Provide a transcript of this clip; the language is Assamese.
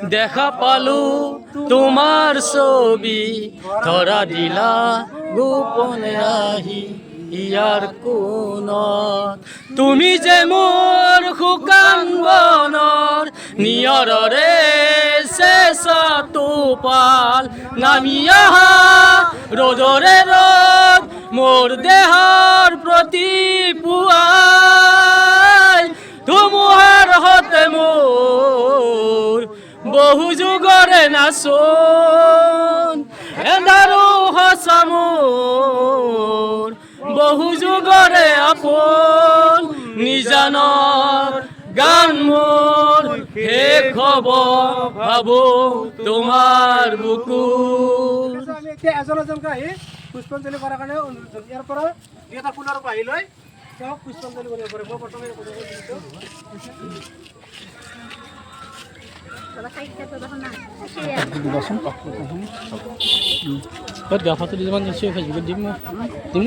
দেখা পালু তোমাৰ ছবি ধৰা দিলা গোপনে আহি ইয়াৰ কোনত তুমি যে মোৰ শুকান বনৰ নিয়ৰৰে চেঁচা টোপাল নামি অহা ৰ'দৰে ৰ'দ মোৰ দেহৰ প্ৰতি পুৱাই ধুমুহাৰ হতে মোৰ বহু যুগৰে নাচোন এন্ধাৰো সঁচা মোৰ বহু যুগৰে আপোন নিজানৰ গান মোৰ শেষ হ'ব ভাবো তোমাৰ বুকুত আমি এতিয়া এজন এজনকৈ আহি পুষ্পাঞ্জলি কৰাৰ কাৰণে অনুৰোধ ইয়াৰ পৰা এটা ফুলৰ পাহি লৈ তেওঁক পুষ্পাঞ্জলি কৰিব পাৰে মই প্ৰথমে গাফাটো দিমান নিশ্চয় ফেচবুকত দিম দিম